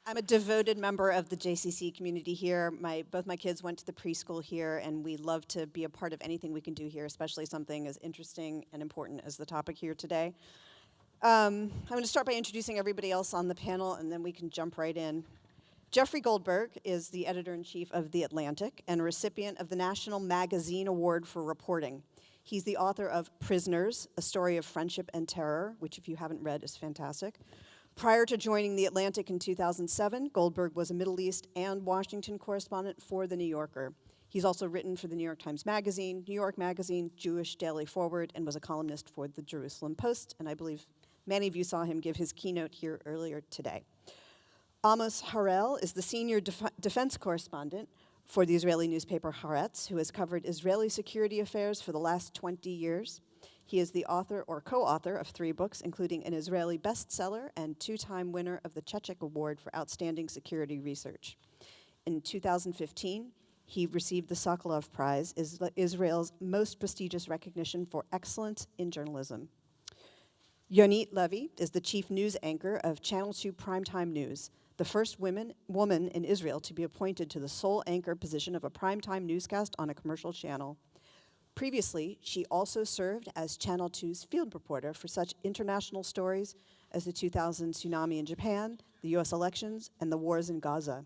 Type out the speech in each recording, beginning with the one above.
I'm a devoted member of the JCC community here. Both my kids went to the preschool here, and we love to be a part of anything we can do here, especially something as interesting and important as the topic here today. I'm going to start by introducing everybody else on the panel, and then we can jump right in. Jeffrey Goldberg is the editor-in-chief of The Atlantic and a recipient of the National Magazine Award for Reporting. He's the author of Prisoners, A Story of Friendship and Terror, which if you haven't read is fantastic. Prior to joining The Atlantic in 2007, Goldberg was a Middle East and Washington correspondent for The New Yorker. He's also written for the New York Times Magazine, New York Magazine, Jewish Daily Forward, and was a columnist for the Jerusalem Post, and I believe many of you saw him give his keynote here earlier today. Amos Harel is the senior defense correspondent for the Israeli newspaper Haaretz, who has covered Israeli security affairs for the last 20 years. He is the author or co-author of 3 books, including an Israeli bestseller and 2-time winner of the Chechik Award for Outstanding Security Research. In 2015, he received the Mogulof Prize, Israel's most prestigious recognition for excellence in journalism. Yonit Levi is the chief news anchor of Channel 2 Primetime News, the first woman in Israel to be appointed to the sole anchor position of a primetime newscast on a commercial channel. Previously, she also served as Channel 2's field reporter for such international stories as the 2000 tsunami in Japan, the U.S. elections, and the wars in Gaza.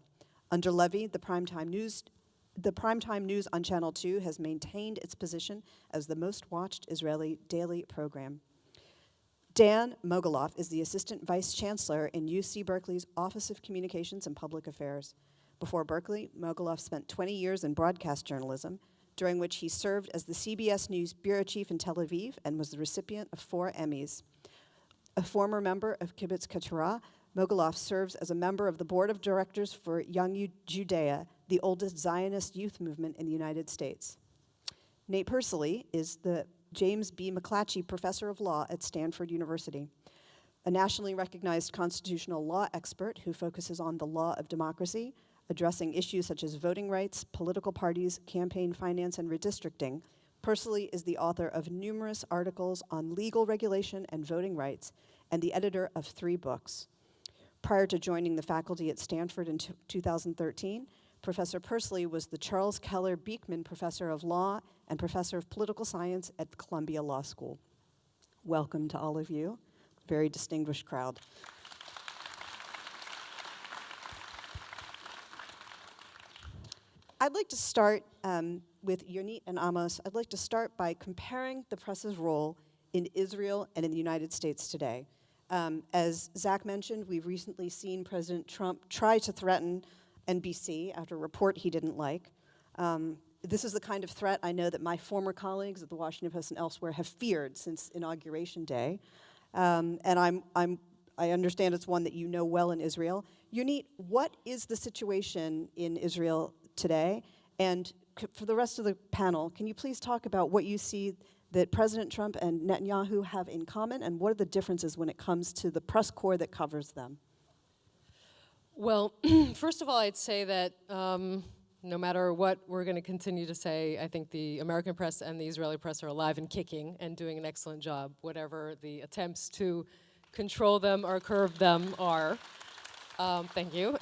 Under Levy, the primetime news on Channel 2 has maintained its position as the most watched Israeli daily program. Dan Mogulof is the Assistant Vice Chancellor in UC Berkeley's Office of Communications and Public Affairs. Before Berkeley, Mogulof spent 20 years in broadcast journalism, during which he served as the CBS News bureau chief in Tel Aviv and was the recipient of 4 Emmys. A former member of Kibbutz Keturah, Mogulof serves as a member of the board of directors for Young Judea, the oldest Zionist youth movement in the United States. Nate Persily is the James B. McClatchy Professor of Law at Stanford University, a nationally recognized constitutional law expert who focuses on the law of democracy, addressing issues such as voting rights, political parties, campaign finance, and redistricting. Persily is the author of numerous articles on legal regulation and voting rights, and the editor of 3 books. Prior to joining the faculty at Stanford in 2013, Professor Persily was the Charles Keller Beekman Professor of Law and Professor of Political Science at Columbia Law School. Welcome to all of you, very distinguished crowd. I'd like to start with Yonit and Amos. I'd like to start by comparing the press's role in Israel and in the United States today. As Zach mentioned, we've recently seen President Trump try to threaten NBC after a report he didn't like. This is the kind of threat I know that my former colleagues at the Washington Post and elsewhere have feared since Inauguration Day. And I understand it's one that you know well in Israel. Yonit, what is the situation in Israel today? And for the rest of the panel, can you please talk about what you see that President Trump and Netanyahu have in common, and what are the differences when it comes to the press corps that covers them? Well, first of all, I'd say that no matter what we're going to continue to say, I think the American press and the Israeli press are alive and kicking and doing an excellent job, whatever the attempts to control them or curb them are. Thank you.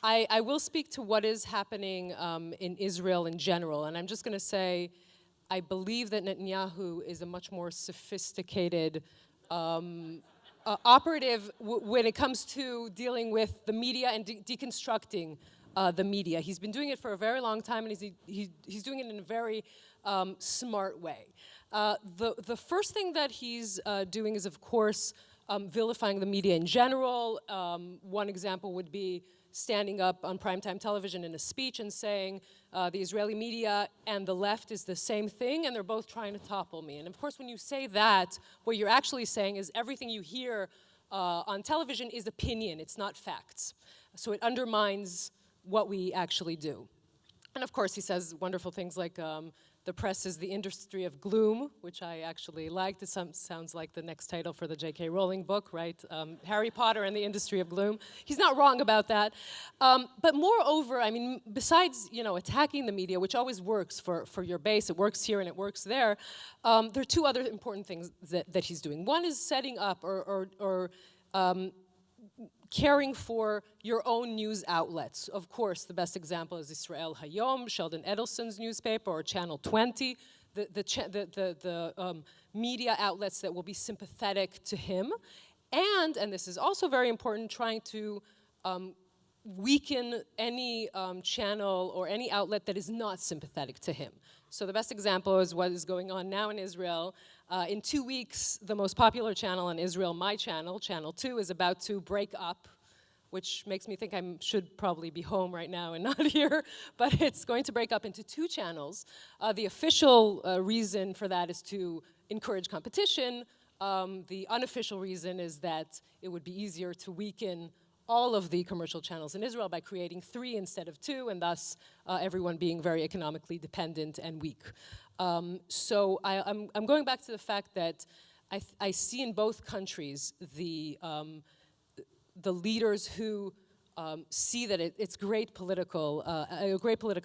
I will speak to what is happening in Israel in general, and I'm just going to say I believe that Netanyahu is a much more sophisticated operative when it comes to dealing with the media and deconstructing the media. He's been doing it for a very long time, and he's doing it in a very smart way. The first thing that he's doing is, of course, vilifying the media in general. One example would be standing up on primetime television in a speech and saying the Israeli media and the left is the same thing and they're both trying to topple me. And of course, when you say that, what you're actually saying is everything you hear on television is opinion, it's not facts. So it undermines what we actually do. And of course, he says wonderful things like the press is the industry of gloom, which I actually liked. It sounds like the next title for the J.K. Rowling book, right? Harry Potter and the Industry of Gloom. He's not wrong about that. But moreover, I mean, besides, attacking the media, which always works for your base, it works here and it works there, there are 2 other important things that he's doing. One is setting up or caring for your own news outlets. Of course, the best example is Israel Hayom, Sheldon Edelson's newspaper, or Channel 20, the media outlets that will be sympathetic to him. And this is also very important, trying to weaken any channel or any outlet that is not sympathetic to him. So the best example is what is going on now in Israel. In 2 weeks, the most popular channel in Israel, my channel, Channel 2, is about to break up, which makes me think I should probably be home right now and not here, but it's going to break up into 2 channels. The official reason for that is to encourage competition. The unofficial reason is that it would be easier to weaken all of the commercial channels in Israel by creating 3 instead of 2, and thus everyone being very economically dependent and weak. So I'm going back to the fact that I see in both countries the leaders who see that it's a great political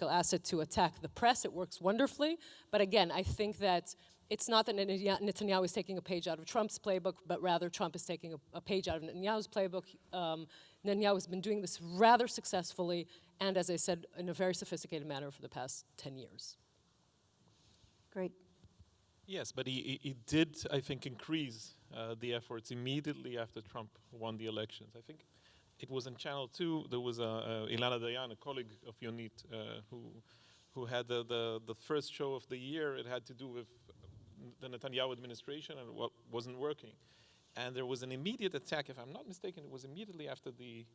asset to attack the press. It works wonderfully, but again, I think that it's not that Netanyahu is taking a page out of Trump's playbook, but rather Trump is taking a page out of Netanyahu's playbook. Netanyahu has been doing this rather successfully, and as I said, in a very sophisticated manner for the past 10 years. Great. Yes, but he did, I think, increase the efforts immediately after Trump won the elections. I think it was in Channel 2, there was Ilana Dayan, a colleague of Yonit, who had the first show of the year. It had to do with the Netanyahu administration and what wasn't working. And there was an immediate attack, if I'm not mistaken, it was immediately after the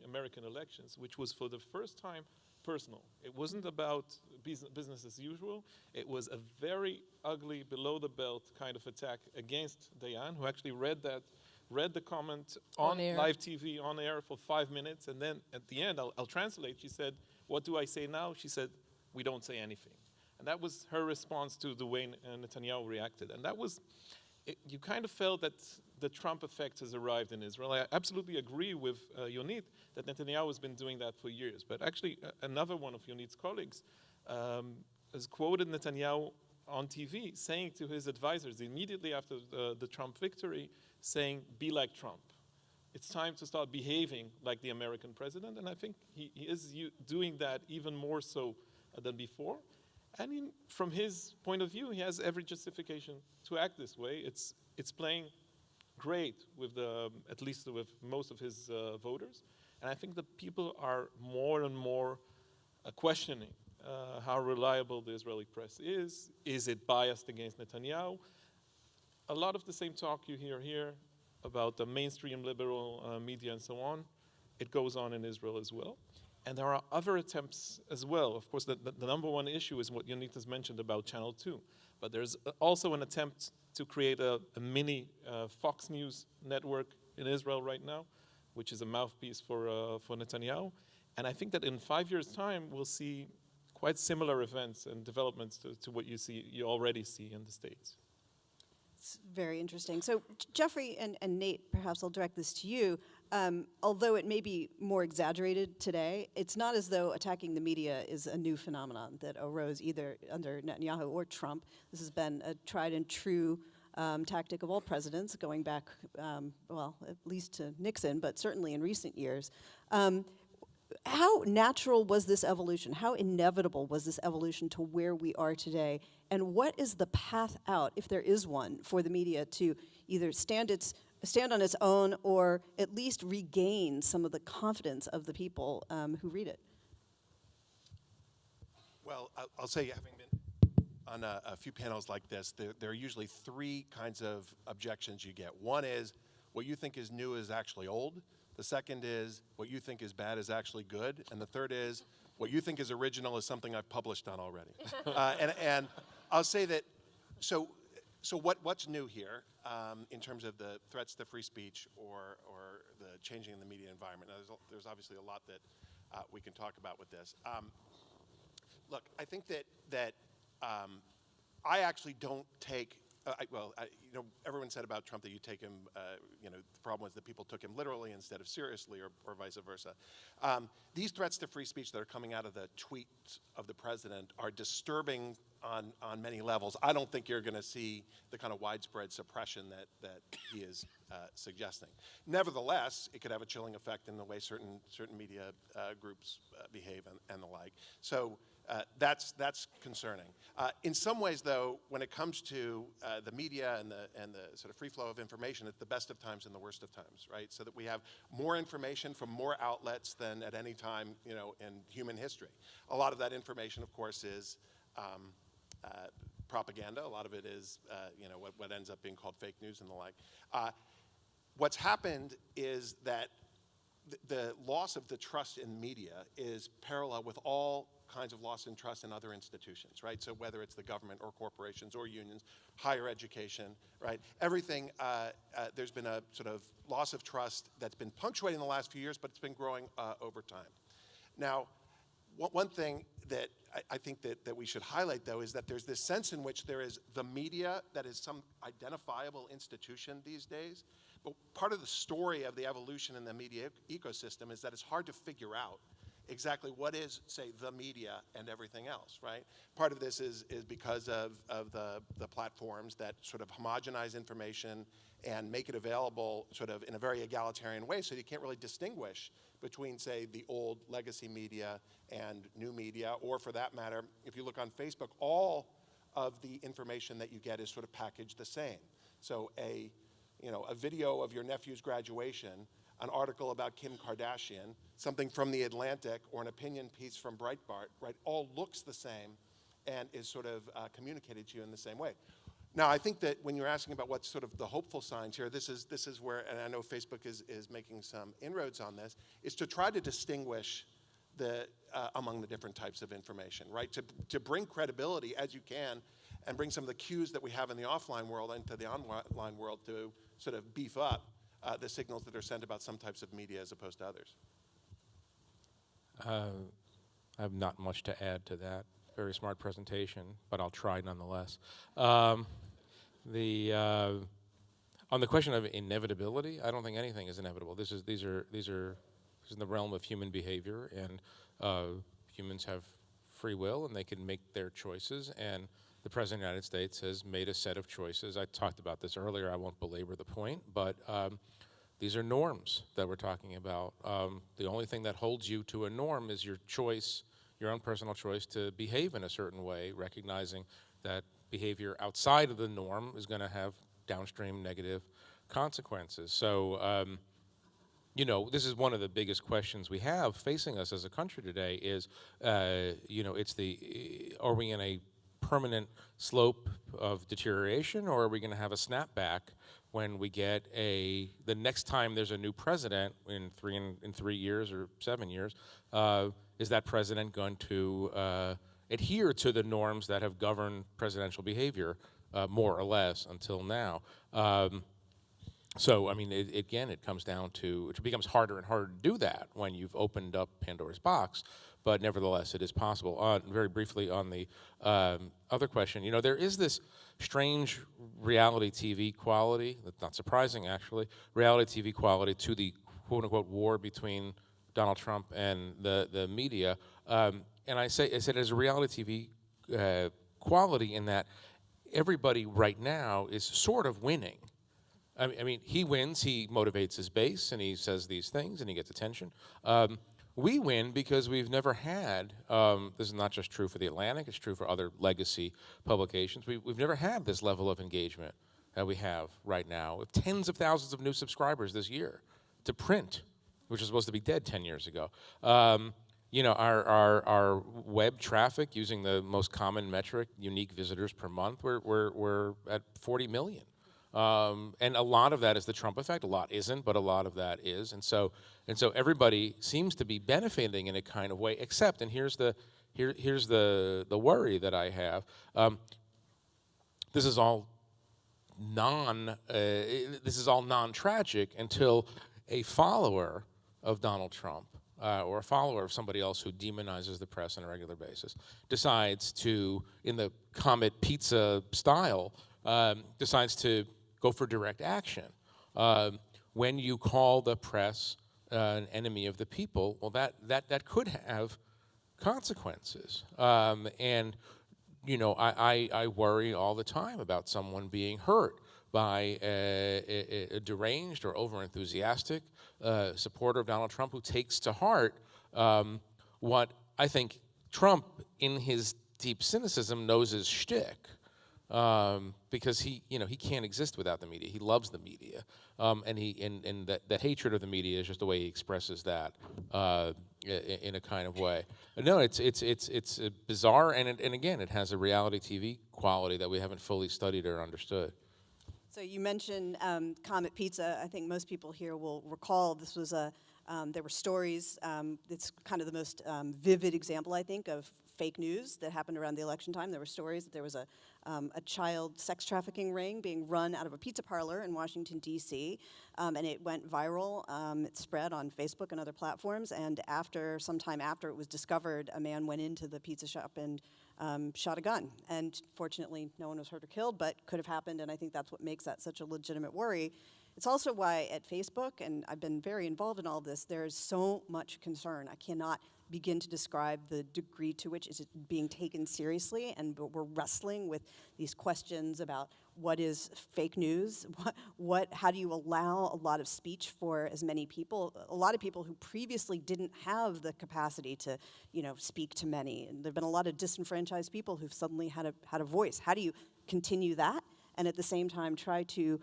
American elections, which was for the first time personal. It wasn't about business as usual. It was a very ugly, below-the-belt kind of attack against Dayan, who actually read the comment on live TV, on air for 5 minutes, and then at the end, I'll translate, she said, "What do I say now?" She said, "We don't say anything." And that was her response to the way Netanyahu reacted. And that was, you kind of felt that the Trump effect has arrived in Israel. I absolutely agree with Yonit that Netanyahu has been doing that for years. But actually, another one of Yonit's colleagues has quoted Netanyahu on TV saying to his advisors immediately after the Trump victory, saying, "Be like Trump. It's time to start behaving like the American president." And I think he is doing that even more so than before. And from his point of view, he has every justification to act this way. It's playing great with at least with most of his voters. And I think the people are more and more questioning how reliable the Israeli press is. Is it biased against Netanyahu? A lot of the same talk you hear here about the mainstream liberal media and so on, it goes on in Israel as well. And there are other attempts as well. Of course, the number one issue is what Yonit has mentioned about Channel 2. But there's also an attempt to create a mini Fox News network in Israel right now, which is a mouthpiece for Netanyahu. And I think that in 5 years' time, we'll see quite similar events and developments to what you already see in the States. It's very interesting. So Jeffrey and Nate, perhaps I'll direct this to you. Although it may be more exaggerated today, it's not as though attacking the media is a new phenomenon that arose either under Netanyahu or Trump. This has been a tried and true tactic of all presidents, going back, well, at least to Nixon, but certainly in recent years. How natural was this evolution? How inevitable was this evolution to where we are today? And what is the path out, if there is one, for the media to either stand on its own or at least regain some of the confidence of the people who read it? Well, I'll say, having been on a few panels like this, there are usually 3 kinds of objections you get. One is, what you think is new is actually old. The second is, what you think is bad is actually good. And the third is, what you think is original is something I've published on already. And I'll say that, so what's new here in terms of the threats to free speech or the changing in the media environment? Now, there's obviously a lot that we can talk about with this. Look, I think that I actually don't take Everyone said about Trump that you take him, the problem was that people took him literally instead of seriously, or vice versa. These threats to free speech that are coming out of the tweets of the president are disturbing on many levels. I don't think you're going to see the kind of widespread suppression that he is suggesting. Nevertheless, it could have a chilling effect in the way certain media groups behave and the like. So that's concerning. In some ways, though, when it comes to the media and the sort of free flow of information, it's the best of times and the worst of times, right? So that we have more information from more outlets than at any time, in human history. A lot of that information, of course, is propaganda. A lot of it is, what ends up being called fake news and the like. What's happened is that the loss of the trust in media is parallel with all kinds of loss in trust in other institutions, right? So whether it's the government or corporations or unions, higher education, right? Everything, there's been a sort of loss of trust that's been punctuating the last few years, but it's been growing over time. Now, one thing that I think that we should highlight, though, is that there's this sense in which there is the media that is some identifiable institution these days. But part of the story of the evolution in the media ecosystem is that it's hard to figure out exactly what is, say, the media and everything else, right? Part of this is because of the platforms that sort of homogenize information and make it available sort of in a very egalitarian way, so you can't really distinguish between, say, the old legacy media and new media, or for that matter, if you look on Facebook, all of the information that you get is sort of packaged the same. So a video of your nephew's graduation, an article about Kim Kardashian, something from The Atlantic, or an opinion piece from Breitbart, right, all looks the same and is sort of communicated to you in the same way. Now, I think that when you're asking about what's sort of the hopeful signs here, this is where, and I know Facebook is making some inroads on this, is to try to distinguish among the different types of information, right? To bring credibility as you can, and bring some of the cues that we have in the offline world into the online world to sort of beef up the signals that are sent about some types of media as opposed to others. I have not much to add to that. Very smart presentation, but I'll try nonetheless. On the question of inevitability, I don't think anything is inevitable. These are in the realm of human behavior, and humans have free will, and they can make their choices. And the President of the United States has made a set of choices. I talked about this earlier. I won't belabor the point, but these are norms that we're talking about. The only thing that holds you to a norm is your choice, your own personal choice to behave in a certain way, recognizing that behavior outside of the norm is going to have downstream negative consequences. So, this is one of the biggest questions we have facing us as a country today is, are we in a permanent slope of deterioration, or are we going to have a snapback when we get the next time there's a new president in 3 years or 7 years? Is that president going to adhere to the norms that have governed presidential behavior more or less until now? So, I mean, it comes down to, it becomes harder and harder to do that when you've opened up Pandora's box, but nevertheless, it is possible. Very briefly on the other question, there is this strange reality TV quality, that's not surprising actually, reality TV quality to the quote-unquote war between Donald Trump and the media. And I said there's a reality TV quality in that everybody right now is sort of winning. I mean, he wins, he motivates his base, and he says these things, and he gets attention. We win because we've never had, this is not just true for The Atlantic, it's true for other legacy publications, we've never had this level of engagement that we have right now, with tens of thousands of new subscribers this year to print, which was supposed to be dead 10 years ago. Our web traffic, using the most common metric, unique visitors per month, we're at 40 million. And a lot of that is the Trump effect. A lot isn't, but a lot of that is. And so everybody seems to be benefiting in a kind of way, except, and here's the worry that I have. This is all non-tragic until a follower of Donald Trump or a follower of somebody else who demonizes the press on a regular basis decides to, in the Comet Pizza style, decides to go for direct action. When you call the press an enemy of the people, well, that could have consequences. And you know, I worry all the time about someone being hurt by a deranged or over-enthusiastic supporter of Donald Trump who takes to heart what I think Trump, in his deep cynicism, knows is shtick. Because he can't exist without the media. He loves the media, and that hatred of the media is just the way he expresses that in a kind of way. No, it's bizarre, and again, it has a reality TV quality that we haven't fully studied or understood. So you mentioned Comet Pizza. I think most people here will recall this was there were stories. It's kind of the most vivid example, I think, of fake news that happened around the election time. There were stories that there was a child sex trafficking ring being run out of a pizza parlor in Washington, D.C., and it went viral. It spread on Facebook and other platforms, and sometime after it was discovered, a man went into the pizza shop and shot a gun. And fortunately, no one was hurt or killed, but could have happened, and I think that's what makes that such a legitimate worry. It's also why at Facebook, and I've been very involved in all this, there's so much concern. I cannot begin to describe the degree to which is it being taken seriously, and we're wrestling with these questions about what is fake news, how do you allow a lot of speech for as many people, a lot of people who previously didn't have the capacity to, speak to many. And there've been a lot of disenfranchised people who've suddenly had a voice. How do you continue that and at the same time try to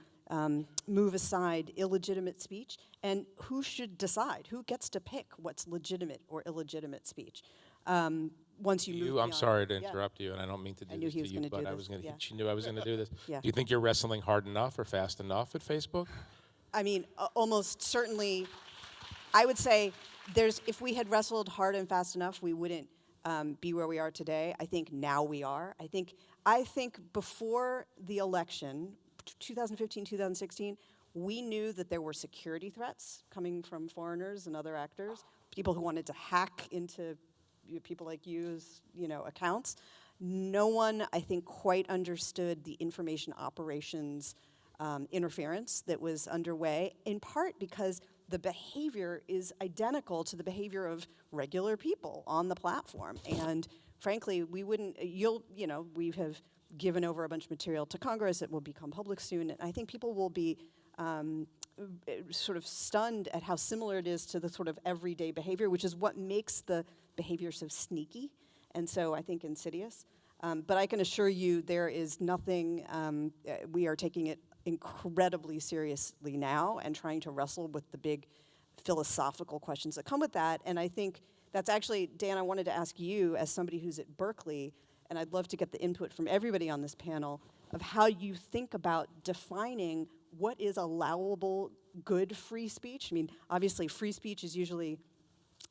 move aside illegitimate speech? And who should decide? Who gets to pick what's legitimate or illegitimate speech? Once you move I'm beyond, sorry to interrupt you, and I don't mean to do I knew this he to was you, gonna but do I this, was going. yeah. She knew I was going to do this. Yeah. Do you think you're wrestling hard enough or fast enough at Facebook? I mean, almost certainly, I would say if we had wrestled hard and fast enough, we wouldn't be where we are today. I think now we are. I think before the election, 2015, 2016, we knew that there were security threats coming from foreigners and other actors, people who wanted to hack into people like you's, accounts. No one, I think, quite understood the information operations interference that was underway, in part because the behavior is identical to the behavior of regular people on the platform. And frankly, we have given over a bunch of material to Congress. It will become public soon. And I think people will be sort of stunned at how similar it is to the sort of everyday behavior, which is what makes the behavior so sneaky and so, I think, insidious. But I can assure you there is nothing, we are taking it incredibly seriously now and trying to wrestle with the big philosophical questions that come with that. And I think that's actually, Dan, I wanted to ask you as somebody who's at Berkeley, and I'd love to get the input from everybody on this panel of how you think about defining what is allowable good free speech. I mean, obviously free speech is usually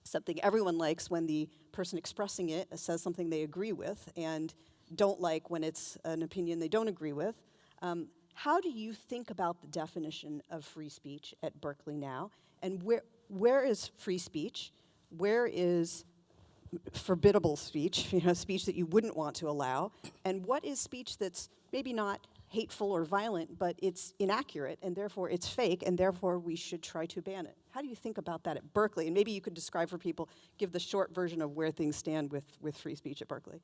something everyone likes when the person expressing it says something they agree with and don't like when it's an opinion they don't agree with. How do you think about the definition of free speech at Berkeley now? And where is free speech? Where is forbiddable speech, speech that you wouldn't want to allow? And what is speech that's maybe not hateful or violent, but it's inaccurate, and therefore it's fake, and therefore we should try to ban it? How do you think about that at Berkeley? And maybe you could describe for people, give the short version of where things stand with free speech at Berkeley.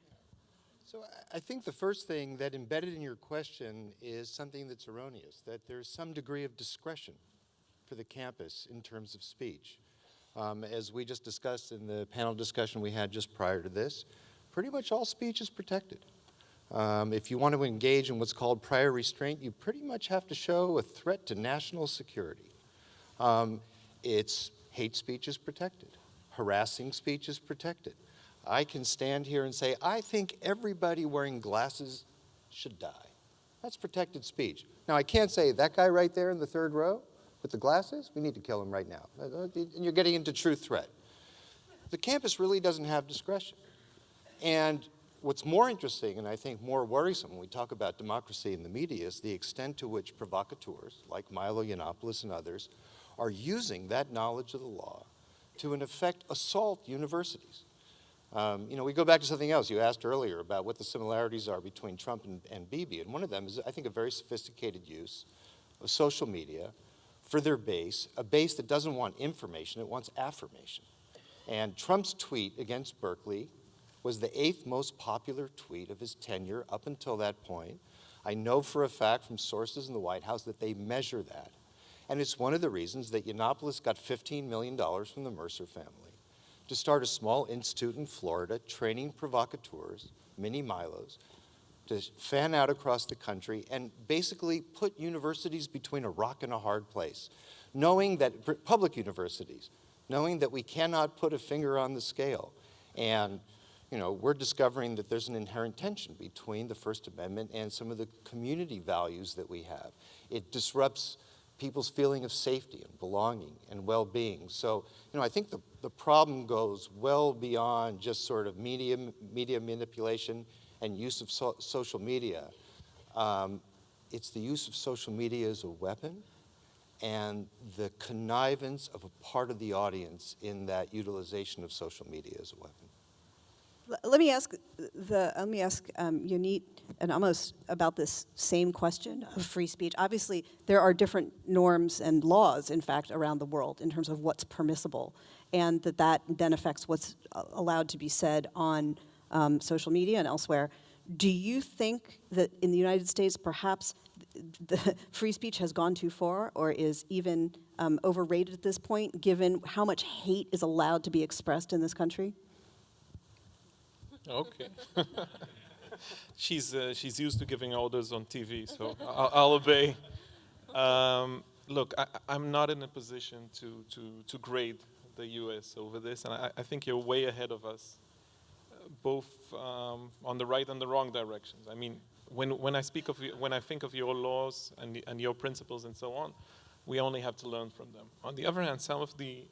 So I think the first thing that embedded in your question is something that's erroneous, that there's some degree of discretion for the campus in terms of speech. As we just discussed in the panel discussion we had just prior to this, pretty much all speech is protected. If you want to engage in what's called prior restraint, you pretty much have to show a threat to national security. Hate speech is protected. Harassing speech is protected. I can stand here and say, I think everybody wearing glasses should die. That's protected speech. Now, I can't say that guy right there in the third row with the glasses, we need to kill him right now. And you're getting into true threat. The campus really doesn't have discretion. And what's more interesting, and I think more worrisome when we talk about democracy in the media, is the extent to which provocateurs, like Milo Yiannopoulos and others, are using that knowledge of the law to, in effect, assault universities. We go back to something else you asked earlier about what the similarities are between Trump and Bibi, and one of them is, I think, a very sophisticated use of social media for their base, a base that doesn't want information, it wants affirmation. And Trump's tweet against Berkeley was the 8th most popular tweet of his tenure up until that point. I know for a fact from sources in the White House that they measure that. And it's one of the reasons that Yiannopoulos got $15 million from the Mercer family to start a small institute in Florida training provocateurs, mini Milos, to fan out across the country and basically put universities between a rock and a hard place, knowing that, public universities, knowing that we cannot put a finger on the scale. And we're discovering that there's an inherent tension between the First Amendment and some of the community values that we have. It disrupts people's feeling of safety and belonging and well-being. So, I think the problem goes well beyond just sort of media manipulation and use of social media. It's the use of social media as a weapon and the connivance of a part of the audience in that utilization of social media as a weapon. Let me ask Yonit and Amos about this same question of free speech. Obviously, there are different norms and laws, in fact, around the world in terms of what's permissible, and that then affects what's allowed to be said on social media and elsewhere. Do you think that in the United States, perhaps the free speech has gone too far or is even overrated at this point, given how much hate is allowed to be expressed in this country? Okay. She's used to giving orders on TV, so I'll obey. Look, I'm not in a position to grade the U.S. over this, and I think you're way ahead of us, both on the right and the wrong directions. I mean, when I think of your laws and your principles and so on, we only have to learn from them. On the other hand, some of the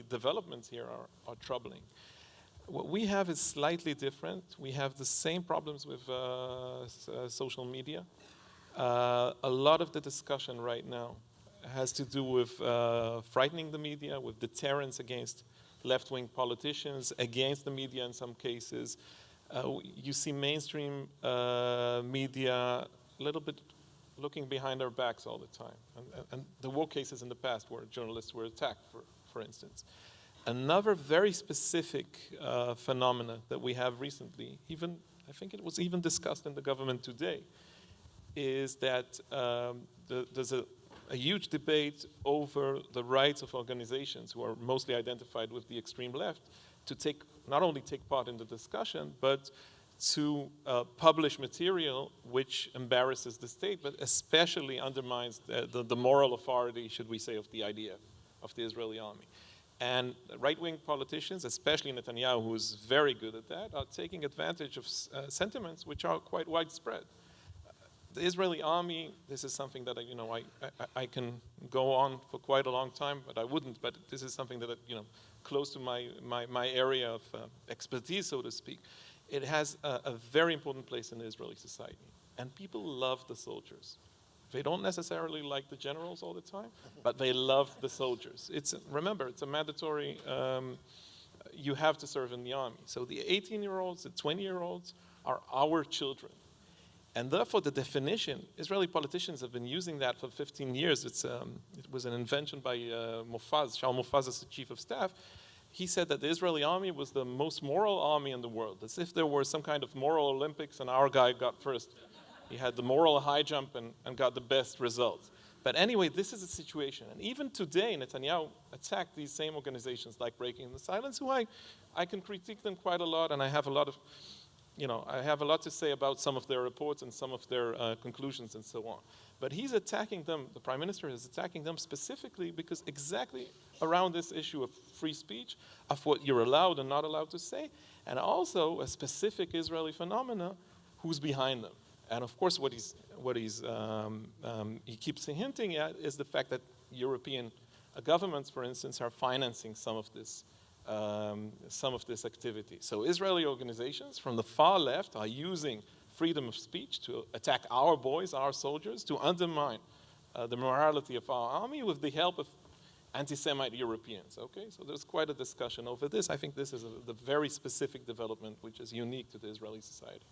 developments here are troubling. What we have is slightly different. We have the same problems with social media. A lot of the discussion right now has to do with frightening the media, with deterrence against left-wing politicians, against the media in some cases. You see mainstream media a little bit looking behind our backs all the time. And there were cases in the past where journalists were attacked, for instance. Another very specific phenomena that we have recently, I think it was even discussed in the government today, is that there's a huge debate over the rights of organizations who are mostly identified with the extreme left to not only take part in the discussion, but to publish material which embarrasses the state, but especially undermines the moral authority, should we say, of the IDF, of the Israeli army. And right-wing politicians, especially Netanyahu, who is very good at that, are taking advantage of sentiments which are quite widespread. The Israeli army, this is something that I can go on for quite a long time, but I wouldn't. But this is something that close to my area of expertise, so to speak. It has a very important place in the Israeli society, and people love the soldiers. They don't necessarily like the generals all the time, but they love the soldiers. Remember, it's a mandatory, you have to serve in the army. So the 18-year-olds, the 20-year-olds are our children. And therefore, the definition, Israeli politicians have been using that for 15 years. It was an invention by Mofaz, Shaul Mofaz, as the chief of staff. He said that the Israeli army was the most moral army in the world, as if there were some kind of moral Olympics and our guy got first. He had the moral high jump and got the best results. But anyway, this is a situation. And even today, Netanyahu attacked these same organizations like Breaking the Silence, who I can critique them quite a lot, and I have a lot to say about some of their reports and some of their conclusions and so on. But he's attacking them, the prime minister is attacking them specifically because exactly around this issue of free speech, of what you're allowed and not allowed to say, and also a specific Israeli phenomena, who's behind them. And of course, what he keeps hinting at is the fact that European governments, for instance, are financing some of this activity. So Israeli organizations from the far left are using freedom of speech to attack our boys, our soldiers, to undermine the morality of our army with the help of anti-Semite Europeans. Okay, so there's quite a discussion over this. I think this is the very specific development which is unique to the Israeli society.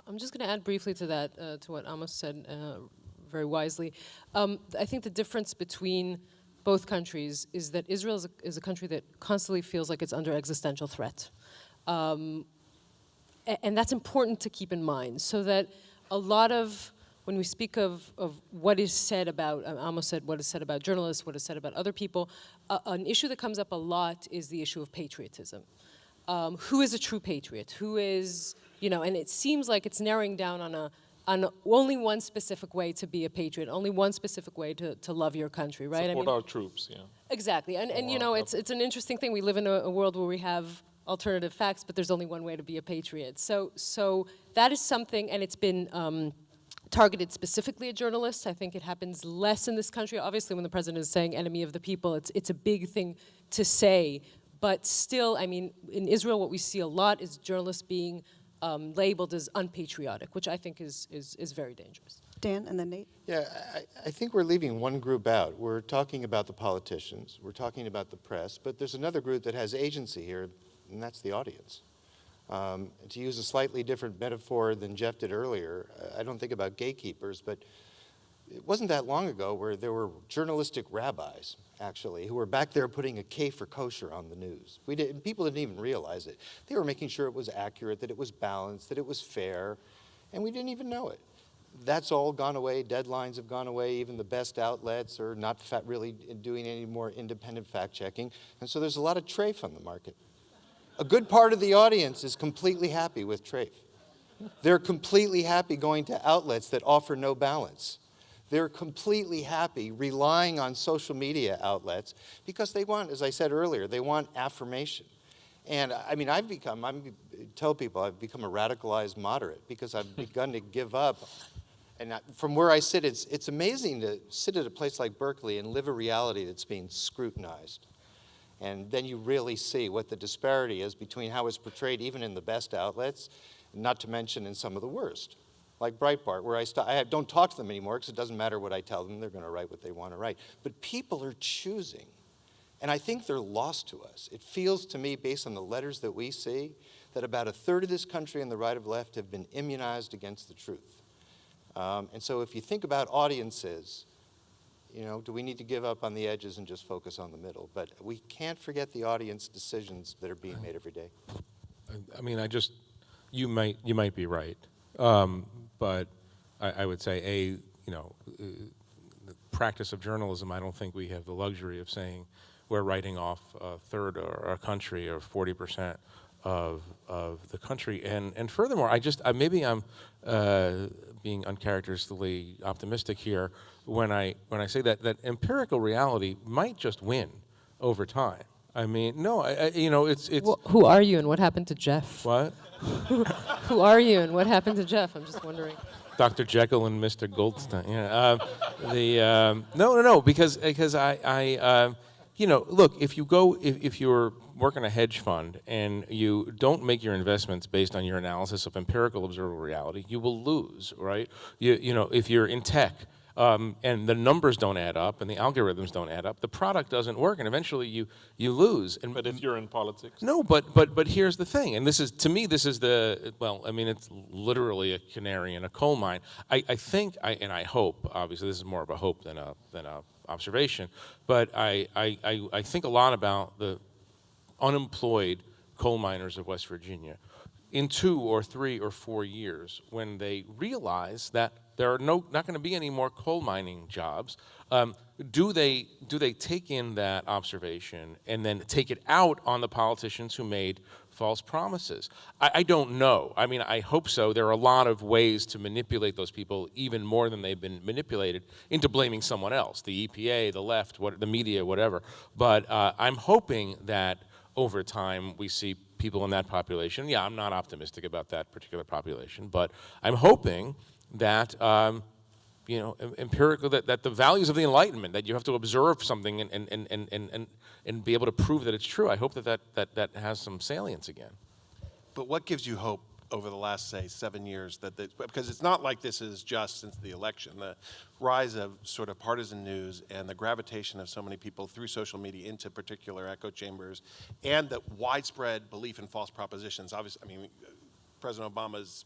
I'm just going to add briefly to that, to what Amos said very wisely. I think the difference between both countries is that Israel is a country that constantly feels like it's under existential threat. And that's important to keep in mind, so that a lot of, when we speak of what is said about, Amos said what is said about journalists, what is said about other people, an issue that comes up a lot is the issue of patriotism. Who is a true patriot? Who is, and it seems like it's narrowing down on only one specific way to be a patriot, only one specific way to love your country, right? Support our troops, yeah. Exactly, and it's an interesting thing. We live in a world where we have alternative facts, but there's only one way to be a patriot. So that is something, and it's been targeted specifically at journalists. I think it happens less in this country. Obviously, when the president is saying enemy of the people, it's a big thing to say. But still, I mean, in Israel, what we see a lot is journalists being labeled as unpatriotic, which I think is very dangerous. Dan, and then Nate. Yeah, I think we're leaving one group out. We're talking about the politicians, we're talking about the press, but there's another group that has agency here, and that's the audience. To use a slightly different metaphor than Jeff did earlier, I don't think about gatekeepers, but it wasn't that long ago where there were journalistic rabbis, actually, who were back there putting a K for kosher on the news. People didn't even realize it. They were making sure it was accurate, that it was balanced, that it was fair, and we didn't even know it. That's all gone away. Deadlines have gone away. Even the best outlets are not really doing any more independent fact-checking, and so there's a lot of trafe on the market. A good part of the audience is completely happy with trafe. They're completely happy going to outlets that offer no balance. They're completely happy relying on social media outlets because they want, as I said earlier, they want affirmation. And I mean, tell people I've become a radicalized moderate because I've begun to give up. And from where I sit, it's amazing to sit at a place like Berkeley and live a reality that's being scrutinized. And then you really see what the disparity is between how it's portrayed even in the best outlets, not to mention in some of the worst. Like Breitbart, where I don't talk to them anymore because it doesn't matter what I tell them, they're going to write what they want to write. But people are choosing, and I think they're lost to us. It feels to me, based on the letters that we see, that about a third of this country and the right of left have been immunized against the truth. And so if you think about audiences, do we need to give up on the edges and just focus on the middle? But we can't forget the audience decisions that are being made every day. I mean, you might be right, but I would say the practice of journalism. I don't think we have the luxury of saying we're writing off a third or a country or 40% of the country. And furthermore, maybe I'm being uncharacteristically optimistic here when I say that empirical reality might just win over time. I mean, no, it's. Well, who are you and what happened to Jeff? What? Who are you and what happened to Jeff? I'm just wondering. Dr. Jekyll and Mr. Goldstein. Yeah. No, because look, if you're working a hedge fund and you don't make your investments based on your analysis of empirical observable reality, you will lose, right? If you're in tech, and the numbers don't add up and the algorithms don't add up, the product doesn't work, and eventually you lose. But if you're in politics? No, but here's the thing, and it's literally a canary in a coal mine. I think, and I hope, obviously this is more of a hope than a observation, but I think a lot about the unemployed coal miners of West Virginia in 2 or 3 or 4 years when they realize that there are not going to be any more coal mining jobs. Do they take in that observation and then take it out on the politicians who made false promises? I don't know. I mean, I hope so. There are a lot of ways to manipulate those people, even more than they've been manipulated, into blaming someone else, the EPA, the left, the media, whatever. But I'm hoping that over time we see people in that population. Yeah, I'm not optimistic about that particular population, but I'm hoping that empirical, that the values of the Enlightenment, that you have to observe something and be able to prove that it's true. I hope that has some salience again. But what gives you hope over the last, say, 7 years, because it's not like this is just since the election. The rise of sort of partisan news and the gravitation of so many people through social media into particular echo chambers, and the widespread belief in false propositions. Obviously, I mean, President Obama's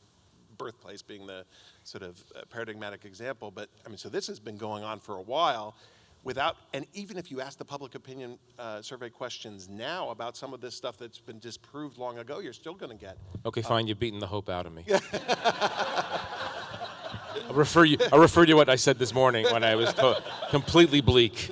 birthplace being the sort of paradigmatic example, but I mean, so this has been going on for a while. And even if you ask the public opinion survey questions now about some of this stuff that's been disproved long ago, you're still going to get. Okay, fine. You've beaten the hope out of me. I'll refer you to what I said this morning when I was completely bleak.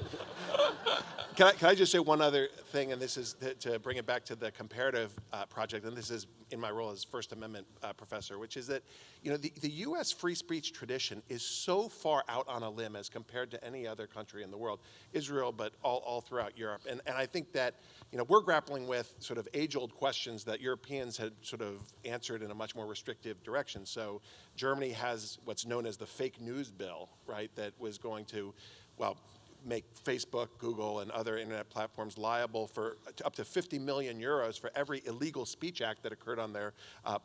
Can I just say one other thing, and this is to bring it back to the comparative project, and this is in my role as First Amendment professor, which is that, you know, the U.S. free speech tradition is so far out on a limb as compared to any other country in the world, Israel, but all throughout Europe. And I think that, you know, we're grappling with sort of age-old questions that Europeans had sort of answered in a much more restrictive direction. So Germany has what's known as the fake news bill, right, that was going to, well, make Facebook, Google, and other internet platforms liable for up to 50 million euros for every illegal speech act that occurred on their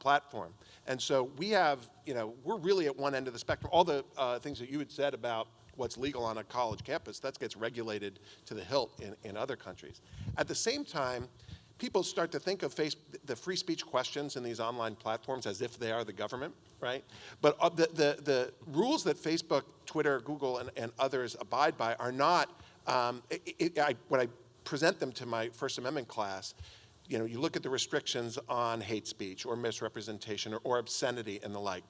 platform. And so we have, you know, we're really at one end of the spectrum. All the things that you had said about what's legal on a college campus, that gets regulated to the hilt in other countries. At the same time, people start to think of the free speech questions in these online platforms as if they are the government, right? But the rules that Facebook, Twitter, Google, and others abide by are not, when I present them to my First Amendment class, you know, you look at the restrictions on hate speech or misrepresentation or obscenity and the like.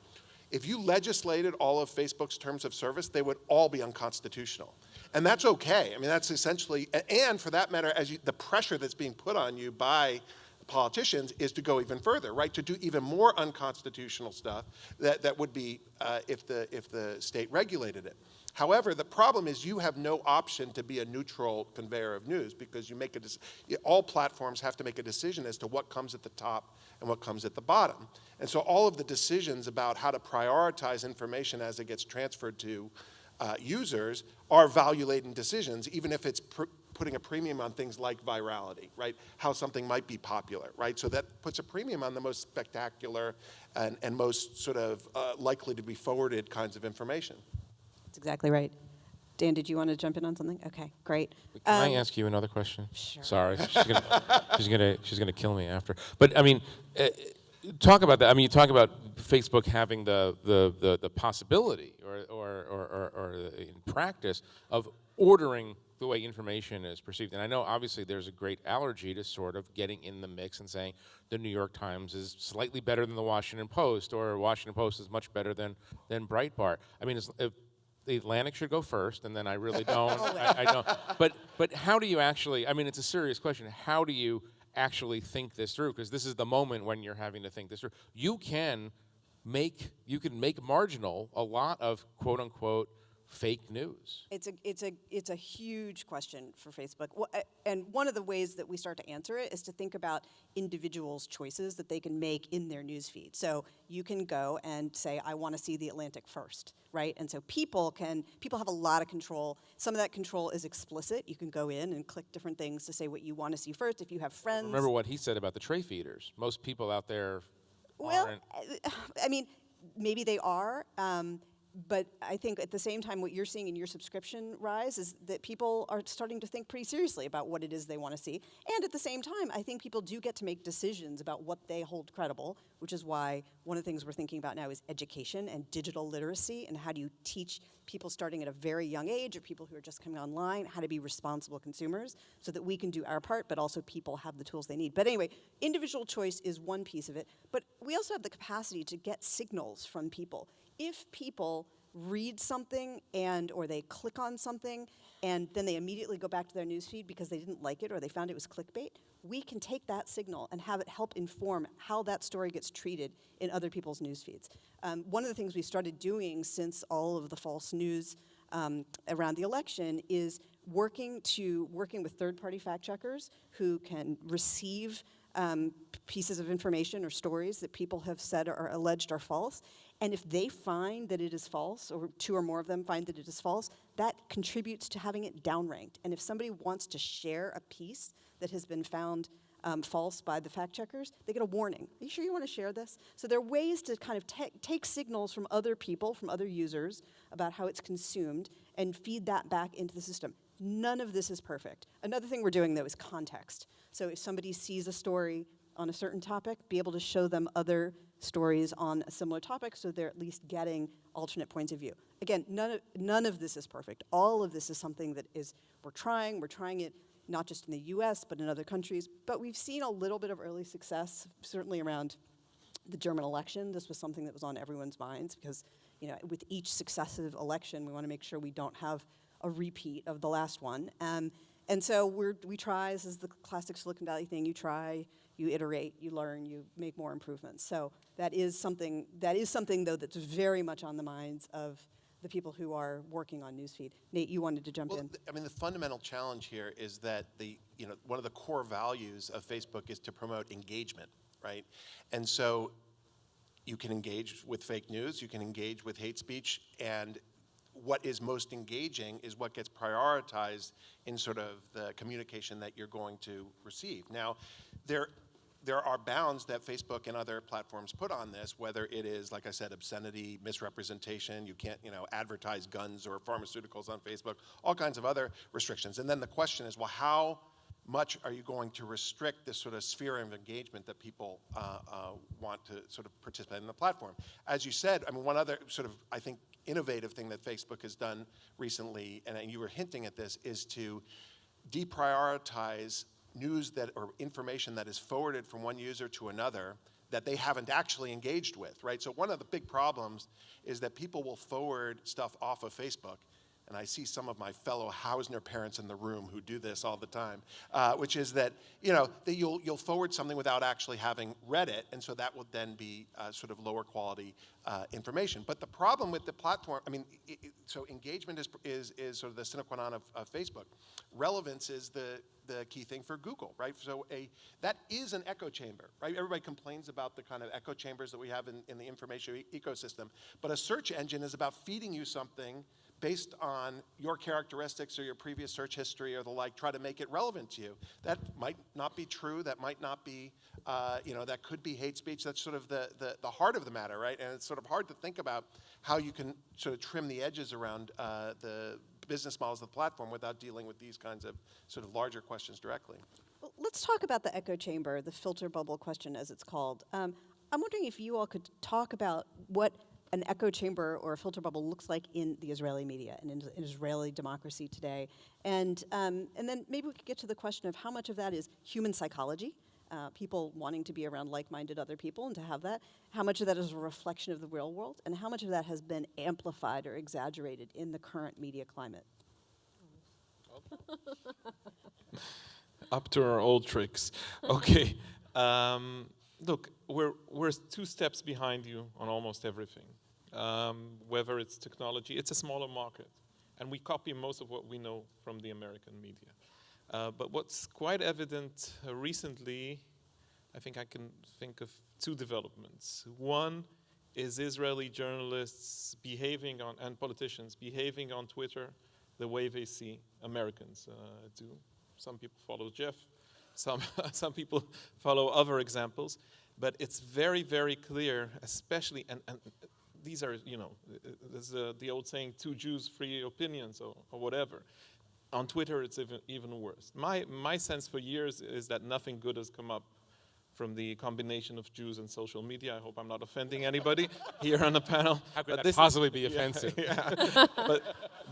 If you legislated all of Facebook's terms of service, they would all be unconstitutional. And that's okay. I mean, that's essentially, and for that matter, the pressure that's being put on you by politicians is to go even further, right? To do even more unconstitutional stuff that would be if the state regulated it. However, the problem is you have no option to be a neutral conveyor of news because you make all platforms have to make a decision as to what comes at the top and what comes at the bottom. And so all of the decisions about how to prioritize information as it gets transferred to users are value-laden decisions, even if it's putting a premium on things like virality, right? How something might be popular, right? So that puts a premium on the most spectacular and most sort of likely to be forwarded kinds of information. That's exactly right. Dan, did you want to jump in on something? Okay, great. Can I ask you another question? Sure. Sorry, she's gonna kill me after. But I mean, talk about that. I mean, you talk about Facebook having the possibility or in practice of ordering the way information is perceived. And I know obviously there's a great allergy to sort of getting in the mix and saying the New York Times is slightly better than the Washington Post, or Washington Post is much better than Breitbart. I mean, if the Atlantic should go first, and then I really don't. I don't. But how do you actually? I mean, it's a serious question. How do you actually think this through? Because this is the moment when you're having to think this through. You can make marginal a lot of quote unquote fake news. It's a huge question for Facebook. And one of the ways that we start to answer it is to think about individuals' choices that they can make in their newsfeed. So you can go and say, I want to see the Atlantic first, right? And so people have a lot of control. Some of that control is explicit. You can go in and click different things to say what you want to see first. If you have friends. Remember what he said about the tray feeders. Most people out there aren't. I mean, maybe they are. But I think at the same time, what you're seeing in your subscription rise is that people are starting to think pretty seriously about what it is they want to see. And at the same time, I think people do get to make decisions about what they hold credible, which is why one of the things we're thinking about now is education and digital literacy, and how do you teach people starting at a very young age, or people who are just coming online, how to be responsible consumers so that we can do our part, but also people have the tools they need. But anyway, individual choice is one piece of it, but we also have the capacity to get signals from people. If people read something or they click on something and then they immediately go back to their newsfeed because they didn't like it or they found it was clickbait, we can take that signal and have it help inform how that story gets treated in other people's newsfeeds. One of the things we started doing since all of the false news around the election is working with third-party fact checkers who can receive pieces of information or stories that people have said or alleged are false. And if they find that it is false, or two or more of them find that it is false, that contributes to having it downranked. And if somebody wants to share a piece that has been found false by the fact checkers, they get a warning. Are you sure you want to share this? So there are ways to kind of take signals from other people, from other users, about how it's consumed, and feed that back into the system. None of this is perfect. Another thing we're doing, though, is context. So if somebody sees a story on a certain topic, be able to show them other stories on a similar topic so they're at least getting alternate points of view. Again, none of this is perfect. All of this is something that we're trying it not just in the US, but in other countries. But we've seen a little bit of early success, certainly around the German election. This was something that was on everyone's minds because, with each successive election, we want to make sure we don't have a repeat of the last one. And so we try, this is the classic Silicon Valley thing, you try, you iterate, you learn, you make more improvements. So that is something though that's very much on the minds of the people who are working on newsfeed. Nate, you wanted to jump in. The fundamental challenge here is that one of the core values of Facebook is to promote engagement, right? And so you can engage with fake news, you can engage with hate speech, and what is most engaging is what gets prioritized in sort of the communication that you're going to receive. Now, there are bounds that Facebook and other platforms put on this, whether it is, like I said, obscenity, misrepresentation, you can't, advertise guns or pharmaceuticals on Facebook, all kinds of other restrictions. And then the question is, well, how much are you going to restrict this sort of sphere of engagement that people want to sort of participate in the platform? As you said, one other sort of, I think, innovative thing that Facebook has done recently, and you were hinting at this, is to deprioritize news or information that is forwarded from one user to another that they haven't actually engaged with, right? So one of the big problems is that people will forward stuff off of Facebook, and I see some of my fellow Hausner parents in the room who do this all the time, which is that, that you'll forward something without actually having read it, and so that will then be sort of lower quality information. But the problem with the platform, so engagement is sort of the sine qua non of Facebook. Relevance is the key thing for Google, right? So that is an echo chamber, right? Everybody complains about the kind of echo chambers that we have in the information ecosystem, but a search engine is about feeding you something based on your characteristics or your previous search history or the like, try to make it relevant to you. That might not be true, that might not be, that could be hate speech. That's sort of the heart of the matter, right? And it's sort of hard to think about how you can sort of trim the edges around the business models of the platform without dealing with these kinds of sort of larger questions directly. Well, let's talk about the echo chamber, the filter bubble question as it's called. I'm wondering if you all could talk about what an echo chamber or a filter bubble looks like in the Israeli media and in Israeli democracy today. And then maybe we could get to the question of how much of that is human psychology, people wanting to be around like-minded other people and to have that, how much of that is a reflection of the real world, and how much of that has been amplified or exaggerated in the current media climate. Up to our old tricks. Okay. Look, we're 2 steps behind you on almost everything. Whether it's technology, it's a smaller market. And we copy most of what we know from the American media. But what's quite evident recently, I think I can think of 2 developments. One is Israeli journalists and politicians behaving on Twitter the way they see Americans do. Some people follow Jeff, some people follow other examples, but it's very, very clear, especially, and these are, there's the old saying, 2 Jews, 3 opinions, or whatever. On Twitter, it's even worse. My sense for years is that nothing good has come up from the combination of Jews and social media. I hope I'm not offending anybody here on the panel. How could that possibly be offensive? Yeah.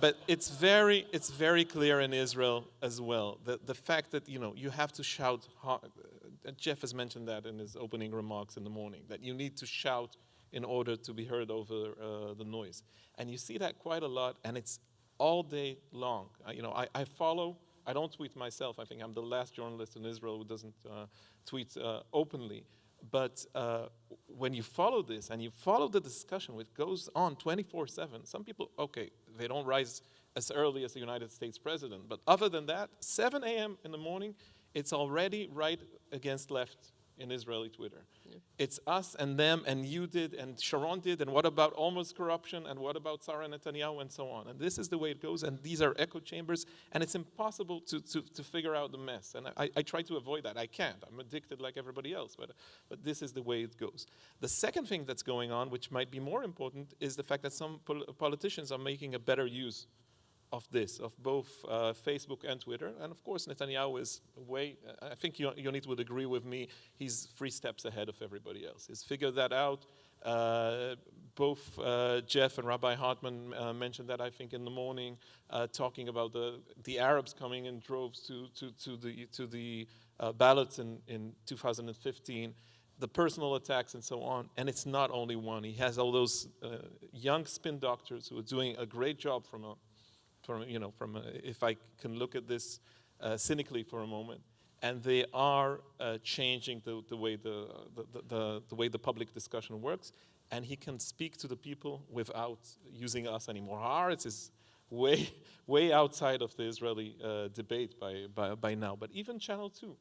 But it's very clear in Israel as well. The fact that, you have to shout hard. Jeff has mentioned that in his opening remarks in the morning, that you need to shout in order to be heard over the noise. And you see that quite a lot, and it's all day long. I don't tweet myself. I think I'm the last journalist in Israel who doesn't tweet openly. But when you follow this and you follow the discussion, which goes on 24/7, some people, they don't rise as early as the United States president. But other than that, 7 a.m. in the morning, it's already right against left in Israeli Twitter. It's us and them, and you did, and Sharon did, and what about almost corruption, and what about Sarah Netanyahu, and so on. And this is the way it goes, and these are echo chambers, and it's impossible to figure out the mess. And I try to avoid that. I can't. I'm addicted like everybody else, but this is the way it goes. The second thing that's going on, which might be more important, is the fact that some politicians are making a better use of this, of both Facebook and Twitter. And of course, Netanyahu is I think Yonit would agree with me, he's 3 steps ahead of everybody else. He's figured that out. Both Jeff and Rabbi Hartman mentioned that, I think, in the morning, talking about the Arabs coming in droves to the ballots in 2015, the personal attacks and so on. And it's not only one. He has all those young spin doctors who are doing a great job if I can look at this cynically for a moment, and they are changing the way the public discussion works, and he can speak to the people without using us anymore. Haaretz is way outside of the Israeli debate by now, but even Channel 2.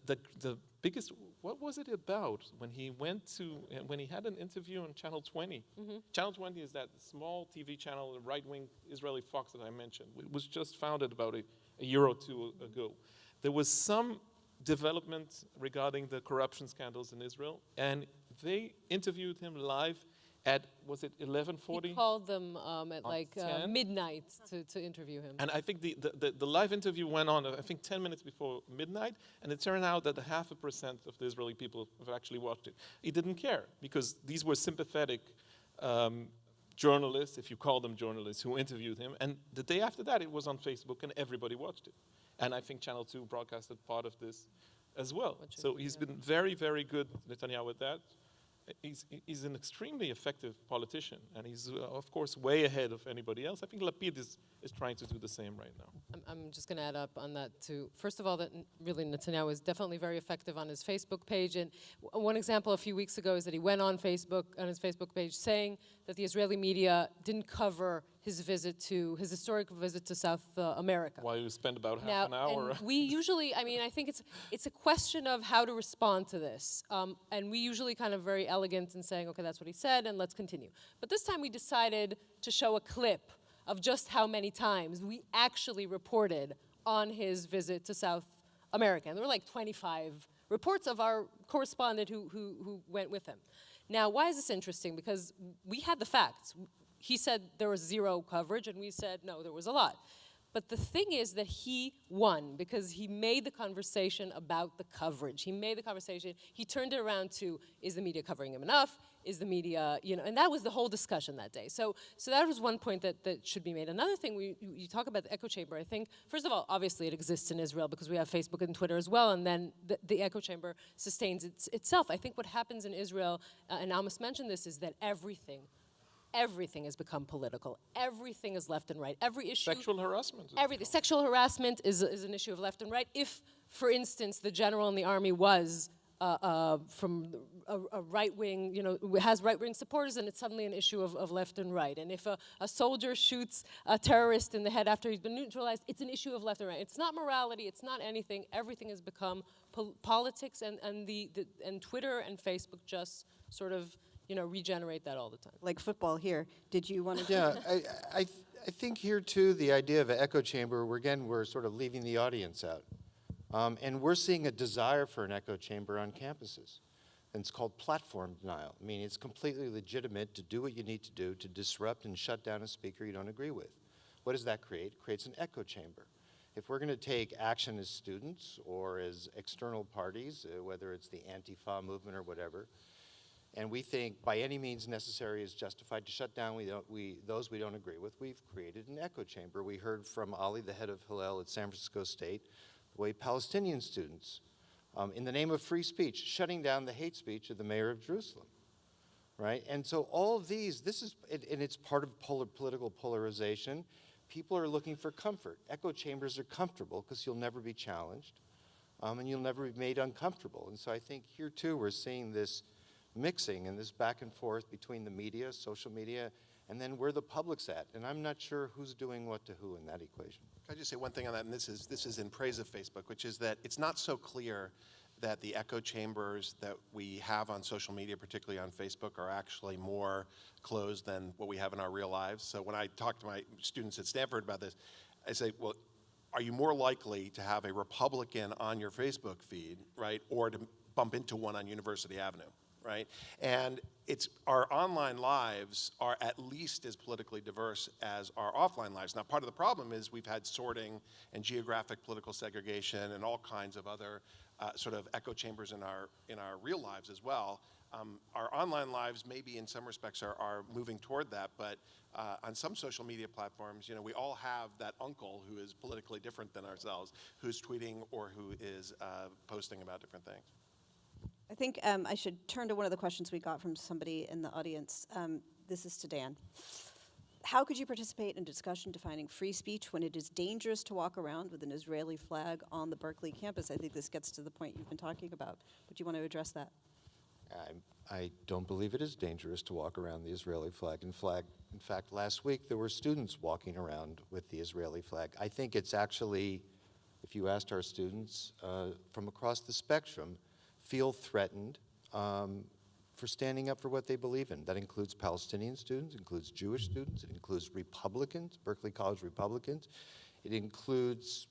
The biggest, what was it about when he when he had an interview on Channel 20? Mm-hmm. Channel 20 is that small TV channel, the right-wing Israeli Fox that I mentioned. It was just founded about a year or two ago. There was some development regarding the corruption scandals in Israel, and they interviewed him live at, was it 11:40? He called them at like 10? midnight to interview him. And I think the live interview went on, I think, 10 minutes before midnight, and it turned out that 0.5% of the Israeli people have actually watched it. He didn't care, because these were sympathetic journalists, if you call them journalists, who interviewed him. And the day after that, it was on Facebook, and everybody watched it. And I think Channel 2 broadcasted part of this as well. So he's been very, very good, Netanyahu, with that. He's an extremely effective politician, and he's, of course, way ahead of anybody else. I think Lapid is trying to do the same right now. I'm just going to add up on that, too. First of all, that really Netanyahu is definitely very effective on his Facebook page. And one example a few weeks ago is that he went on his Facebook page, saying that the Israeli media didn't cover his historic visit to South America. While you spend about half an hour. And we usually, I think it's a question of how to respond to this. And we usually kind of very elegant in saying, okay, that's what he said, and let's continue. But this time we decided to show a clip of just how many times we actually reported on his visit to South America. And there were like 25 reports of our correspondent who went with him. Now, why is this interesting? Because we had the facts. He said there was 0 coverage, and we said, no, there was a lot. But the thing is that he won because he made the conversation about the coverage. He made the conversation, he turned it around to, is the media covering him enough? Is the media, and that was the whole discussion that day. So that was one point that should be made. Another thing, you talk about the echo chamber, I think, first of all, obviously it exists in Israel because we have Facebook and Twitter as well, and then the echo chamber sustains itself. I think what happens in Israel, and Amos mentioned this, is that everything has become political. Everything is left and right. Every issue. Sexual harassment. Everything. Sexual harassment is an issue of left and right. If, for instance, the general in the army was from a right wing, has right wing supporters, and it's suddenly an issue of left and right. And if a soldier shoots a terrorist in the head after he's been neutralized, it's an issue of left and right. It's not morality. It's not anything. Everything has become politics, and Twitter and Facebook just sort of regenerate that all the time. Like football here. Did you want to? Yeah, I think here too, the idea of an echo chamber, we're sort of leaving the audience out. And we're seeing a desire for an echo chamber on campuses. And it's called platform denial. I mean, it's completely legitimate to do what you need to do to disrupt and shut down a speaker you don't agree with. What does that create? It creates an echo chamber. If we're going to take action as students or as external parties, whether it's the Antifa movement or whatever, and we think by any means necessary is justified to shut down those we don't agree with, we've created an echo chamber. We heard from Ali, the head of Hillel at San Francisco State, the way Palestinian students, in the name of free speech, shutting down the hate speech of the mayor of Jerusalem, right? And so all of these, and it's part of political polarization. People are looking for comfort. Echo chambers are comfortable because you'll never be challenged, and you'll never be made uncomfortable. And so I think here too we're seeing this mixing and this back and forth between the media, social media, and then where the public's at. And I'm not sure who's doing what to who in that equation. Can I just say one thing on that, and this is in praise of Facebook, which is that it's not so clear that the echo chambers that we have on social media, particularly on Facebook, are actually more closed than what we have in our real lives. So when I talk to my students at Stanford about this, I say, well, are you more likely to have a Republican on your Facebook feed, right, or to bump into one on University Avenue, right? And our online lives are at least as politically diverse as our offline lives. Now, part of the problem is we've had sorting and geographic political segregation and all kinds of other sort of echo chambers in our real lives as well. Our online lives maybe in some respects are moving toward that, but on some social media platforms, we all have that uncle who is politically different than ourselves, who's tweeting or who is posting about different things. I think I should turn to one of the questions we got from somebody in the audience. This is to Dan. How could you participate in a discussion defining free speech when it is dangerous to walk around with an Israeli flag on the Berkeley campus? I think this gets to the point you've been talking about. Would you want to address that? I don't believe it is dangerous to walk around the Israeli flag. In fact, last week there were students walking around with the Israeli flag. I think it's actually, if you asked our students from across the spectrum, feel threatened for standing up for what they believe in. That includes Palestinian students, includes Jewish students, it includes Republicans, Berkeley College Republicans, it includes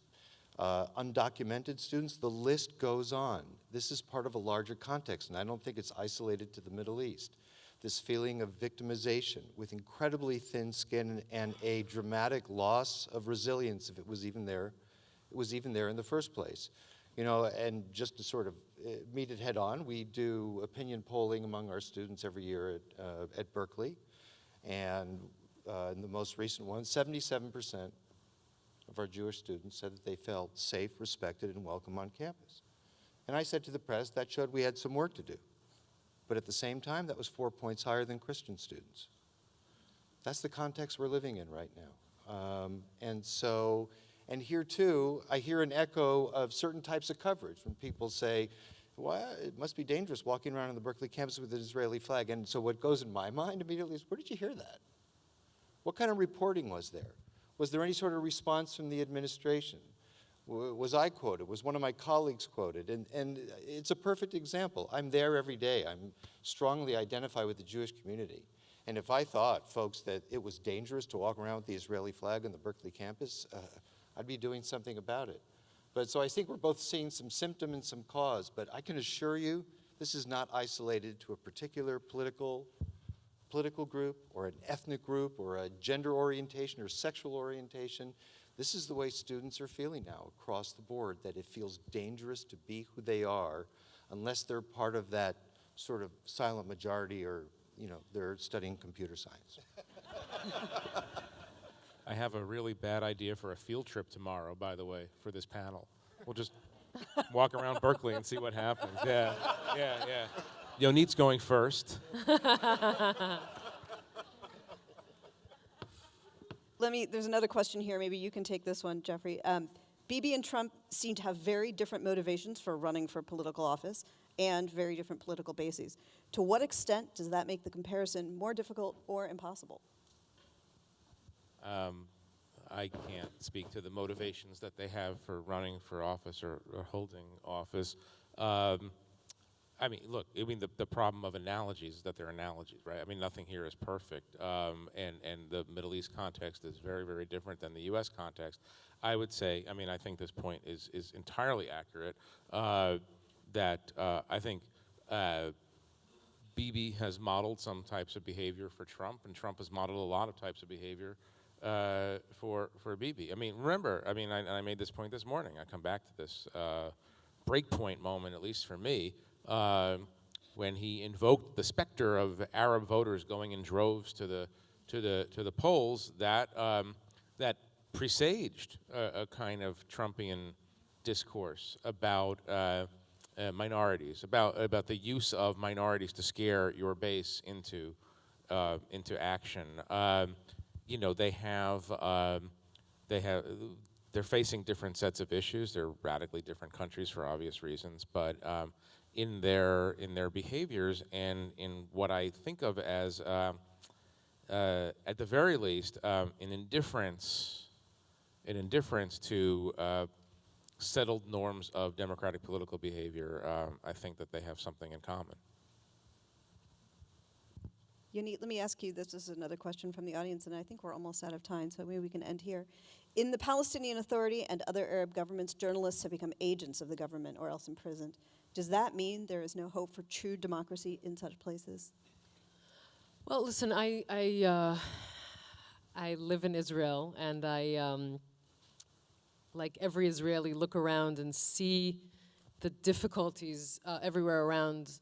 undocumented students. The list goes on. This is part of a larger context, and I don't think it's isolated to the Middle East. This feeling of victimization with incredibly thin skin and a dramatic loss of resilience, if it was even there in the first place. And just to sort of meet it head on, we do opinion polling among our students every year at Berkeley. And in the most recent one, 77% of our Jewish students said that they felt safe, respected, and welcome on campus. And I said to the press that showed we had some work to do. But at the same time, that was 4 points higher than Christian students. That's the context we're living in right now. And here too, I hear an echo of certain types of coverage when people say, well, it must be dangerous walking around on the Berkeley campus with an Israeli flag. And so what goes in my mind immediately is, where did you hear that? What kind of reporting was there? Was there any sort of response from the administration? Was I quoted? Was one of my colleagues quoted? And it's a perfect example. I'm there every day. I'm strongly identified with the Jewish community. And if I thought, folks, that it was dangerous to walk around with the Israeli flag on the Berkeley campus, I'd be doing something about it. But so I think we're both seeing some symptom and some cause, but I can assure you this is not isolated to a particular political group or an ethnic group or a gender orientation or sexual orientation. This is the way students are feeling now across the board, that it feels dangerous to be who they are unless they're part of that sort of silent majority or, they're studying computer science. I have a really bad idea for a field trip tomorrow, by the way, for this panel. We'll just walk around Berkeley and see what happens. Yeah. Yonit's going first. There's another question here. Maybe you can take this one, Jeffrey. Bibi and Trump seem to have very different motivations for running for political office and very different political bases. To what extent does that make the comparison more difficult or impossible? I can't speak to the motivations that they have for running for office or holding office. The problem of analogies is that they're analogies, right? Nothing here is perfect, and the Middle East context is very, very different than the U.S. context. I would say, I think this point is entirely accurate, that I think Bibi has modeled some types of behavior for Trump, and Trump has modeled a lot of types of behavior for Bibi. Remember, I made this point this morning. I come back to this breakpoint moment, at least for me, when he invoked the specter of Arab voters going in droves to the polls. That presaged a kind of Trumpian discourse about minorities, about the use of minorities to scare your base into action. They're facing different sets of issues. They're radically different countries for obvious reasons, but in their behaviors and in what I think of as, at the very least, an indifference to settled norms of democratic political behavior, I think that they have something in common. Yonit, let me ask you, this is another question from the audience, and I think we're almost out of time, so maybe we can end here. In the Palestinian Authority and other Arab governments, journalists have become agents of the government or else imprisoned. Does that mean there is no hope for true democracy in such places? Well, listen, I live in Israel, and I, like every Israeli, look around and see the difficulties everywhere around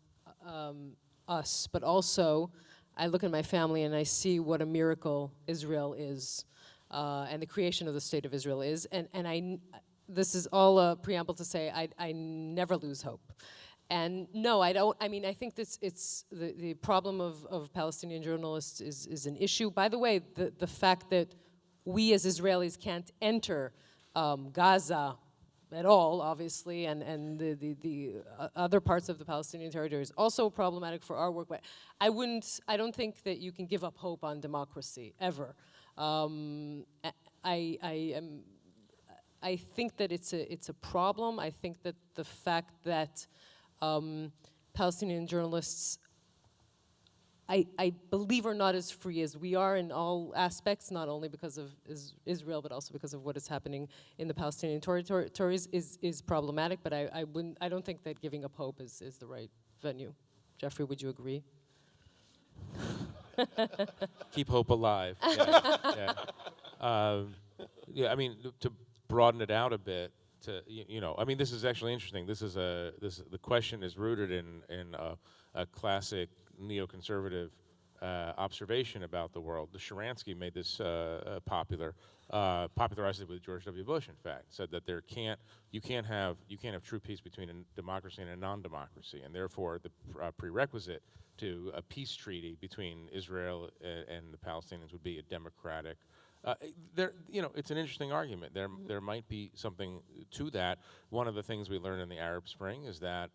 us, but also I look at my family and I see what a miracle Israel is, and the creation of the State of Israel is, and this is all a preamble to say I never lose hope. And no, I don't. I mean, I think it's the problem of Palestinian journalists is an issue. By the way, the fact that we as Israelis can't enter Gaza at all, obviously, and the other parts of the Palestinian territory is also problematic for our work. But I don't think that you can give up hope on democracy ever. I think that it's a problem. I think that the fact that Palestinian journalists, I believe, are not as free as we are in all aspects, not only because of Israel, but also because of what is happening in the Palestinian territories is problematic. But I don't think that giving up hope is the right venue. Jeffrey, would you agree? Keep hope alive. Yeah, yeah. Yeah, I mean, to broaden it out a bit, I mean, this is actually interesting. The question is rooted in a classic neoconservative observation about the world. The Sharansky made this popularized it with George W. Bush. In fact, said that you can't have true peace between a democracy and a non-democracy, and therefore the prerequisite to a peace treaty between Israel and the Palestinians would be a democratic. It's an interesting argument. There might be something to that. One of the things we learned in the Arab Spring is that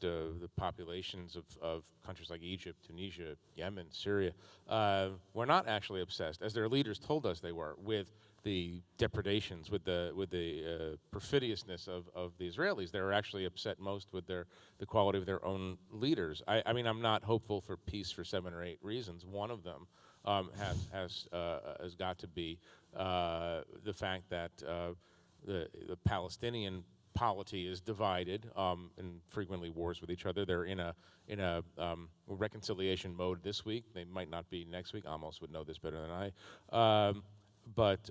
the populations of countries like Egypt, Tunisia, Yemen, Syria were not actually obsessed, as their leaders told us they were, with the depredations, with the perfidiousness of the Israelis. They were actually upset most with the quality of their own leaders. I mean, I'm not hopeful for peace for 7 or 8 reasons. One of them has got to be the fact that the Palestinian polity is divided and frequently wars with each other. They're in a reconciliation mode this week. They might not be next week. Amos would know this better than I. But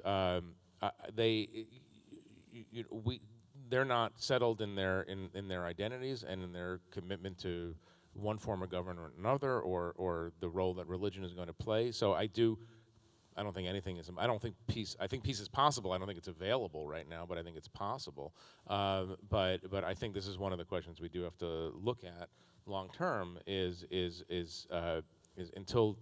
they're not settled in their identities and in their commitment to one form of government or another, or the role that religion is going to play. So I don't think anything is. I don't think peace. I think peace is possible. I don't think it's available right now, but I think it's possible. But I think this is one of the questions we do have to look at long term. Is until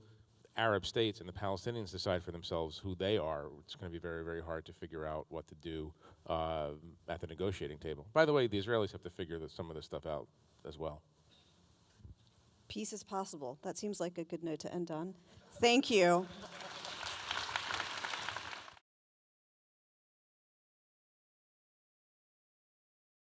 Arab states and the Palestinians decide for themselves who they are, it's going to be very, very hard to figure out what to do at the negotiating table. By the way, the Israelis have to figure some of this stuff out as well. Peace is possible. That seems like a good note to end on. Thank you.